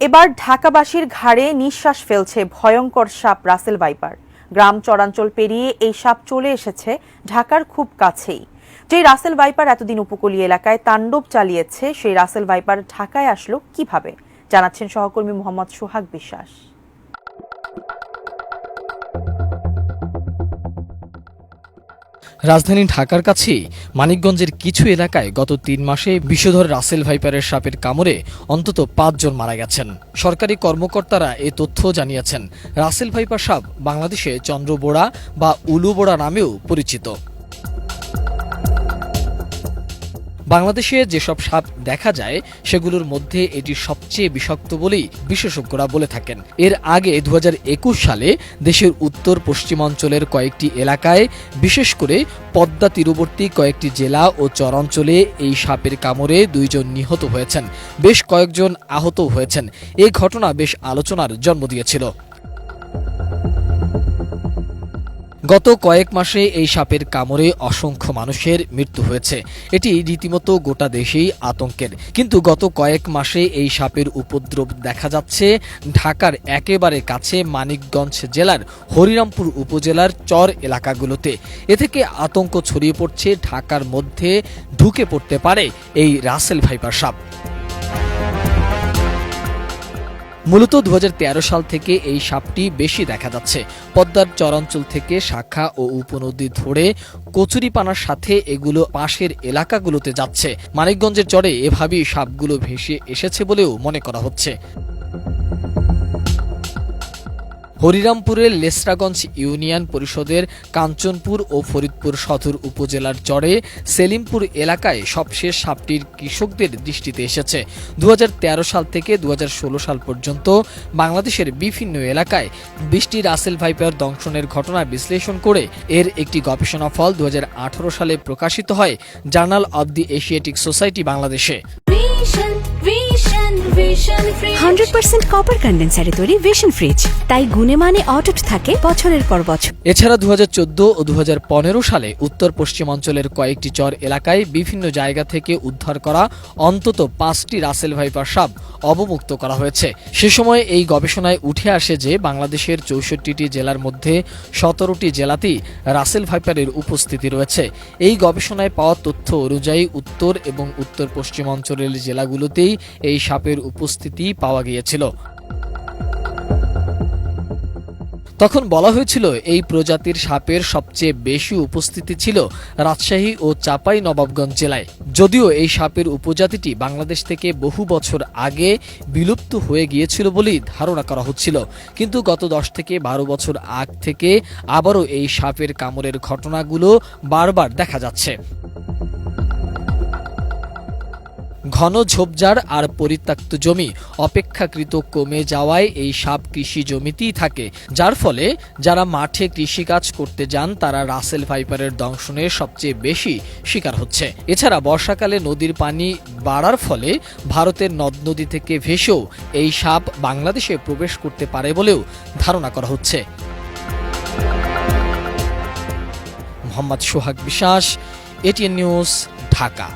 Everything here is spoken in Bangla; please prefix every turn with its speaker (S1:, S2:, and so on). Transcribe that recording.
S1: এবার ঢাকাবাসীর ঘাড়ে নিঃশ্বাস ফেলছে ভয়ঙ্কর সাপ রাসেল ভাইপার। গ্রাম চরাঞ্চল পেরিয়ে এই সাপ চলে এসেছে ঢাকার খুব কাছেই। যে রাসেল ভাইপার এতদিন উপকূলীয় এলাকায় তাণ্ডব চালিয়েছে, সেই রাসেল ভাইপার ঢাকায় আসলো কিভাবে, জানাচ্ছেন সহকর্মী মোহাম্মদ সোহাগ বিশ্বাস।
S2: রাজধানী ঢাকার কাছেই মানিকগঞ্জের কিছু এলাকায় গত ৩ মাসে বিষধর রাসেল ভাইপারের সাপের কামড়ে অন্তত ৫ জন মারা গেছেন। সরকারি কর্মকর্তারা এ তথ্য জানিয়েছেন। রাসেল ভাইপার সাপ বাংলাদেশে চন্দ্রবোড়া বা উলুবোড়া নামেও পরিচিত। বাংলাদেশে যেসব সাপ দেখা যায় সেগুলোর মধ্যে এটি সবচেয়ে বিষাক্ত বলেই বিশেষজ্ঞরা বলে থাকেন। এর আগে ২০২১ সালে দেশের উত্তর পশ্চিমাঞ্চলের কয়েকটি এলাকায়, বিশেষ করে পদ্মা তীরবর্তী কয়েকটি জেলা ও চরাঞ্চলে এই সাপের কামড়ে ২ জন নিহত হয়েছেন, বেশ কয়েকজন আহত হয়েছেন। এই ঘটনা বেশ আলোচনার জন্ম দিয়েছিল। গত কয়েক মাসে এই সাপের কামড়ে অসংখ্য মানুষের মৃত্যু হয়েছে। এটি রীতিমতো গোটা দেশেই আতঙ্কের। কিন্তু গত কয়েক মাসে এই সাপের উপদ্রব দেখা যাচ্ছে ঢাকার একেবারে কাছে মানিকগঞ্জ জেলার হরিরামপুর উপজেলার চর এলাকাগুলোতে। এ থেকে আতঙ্ক ছড়িয়ে পড়ছে ঢাকার মধ্যে ঢুকে পড়তে পারে এই রাসেল ভাইপার সাপ। মূলত ২০১৩ সাল থেকে এই সাপটি বেশি দেখা যাচ্ছে। পদ্মার চরাঞ্চল থেকে শাখা ও উপনদী ধরে কচুরিপানার সাথে এগুলো পাশের এলাকাগুলোতে যাচ্ছে। মানিকগঞ্জের চরে এভাবেই সাপগুলো ভেসে এসেছে বলেও মনে করা হচ্ছে। হরিরামপুরের লেসরাগঞ্জ ইউনিয়ন পরিষদের কাঞ্চনপুর ও ফরিদপুর সদর উপজেলার চরে সেলিমপুর এলাকায় সবশেষ সাপটির কৃষকদের দৃষ্টিতে এসেছে। ২০১৩ সাল থেকে ২০১৬ সাল পর্যন্ত বাংলাদেশের বিভিন্ন এলাকায় ২০টি রাসেল ভাইপার দংশনের ঘটনা বিশ্লেষণ করে এর একটি গবেষণা ফল ২০১৮ সালে প্রকাশিত হয় journal of the Asiatic society বাংলাদেশে।
S3: 100% কপার কন্ডেন্সারে তৈরি ভিশন ফ্রিজ, তাই গুণে মানে অটুট থাকে বছরের পর বছর।
S2: এছাড়া ২০১৪ ও ২০১৫ সালে উত্তর পশ্চিমাঞ্চলের কয়েকটি চর এলাকায় বিভিন্ন জায়গা থেকে উদ্ধার করা অন্তত ৫টি রাসেল ভাইপার সাপ অবমুক্ত করা হয়েছে। সে সময় এই গবেষণায় উঠে আসে যে বাংলাদেশের ৬৪টি জেলার মধ্যে ১৭টি জেলাতেই রাসেল ভাইপারের উপস্থিতি রয়েছে। এই গবেষণায় পাওয়া তথ্য অনুযায়ী উত্তর এবং উত্তর পশ্চিমাঞ্চলের জেলাগুলোতেই এই সাপের উপস্থিতি পাওয়া গিয়েছিল। তখন বলা হয়েছিল এই প্রজাতির সাপের সবচেয়ে বেশি উপস্থিতি ছিল রাজশাহী ও চাঁপাই নবাবগঞ্জ জেলায়। যদিও এই সাপের উপজাতিটি বাংলাদেশ থেকে বহু বছর আগে বিলুপ্ত হয়ে গিয়েছিল বলেই ধারণা করা হচ্ছিল, কিন্তু গত ১০ থেকে ১২ বছর আগ থেকে আবারও এই সাপের কামড়ের ঘটনাগুলো বারবার দেখা যাচ্ছে। ঘন ঝোপঝাড় আর পরিত্যক্ত জমি অপেক্ষাকৃত কমে যাওয়ায় এই সাপ কৃষি জমিতেই থাকে, যার ফলে যারা মাঠে কৃষিকাজ করতে যান তারা রাসেল ভাইপারের দংশনের সবচেয়ে বেশি শিকার হচ্ছে। এছাড়া বর্ষাকালে নদীর পানি বাড়ার ফলে ভারতের নদ নদী থেকে ভেসেও এই সাপ বাংলাদেশে প্রবেশ করতে পারে বলেও ধারণা করা হচ্ছে। মোহাম্মদ সোহাগ বিশ্বাস, এটিএন নিউজ, ঢাকা।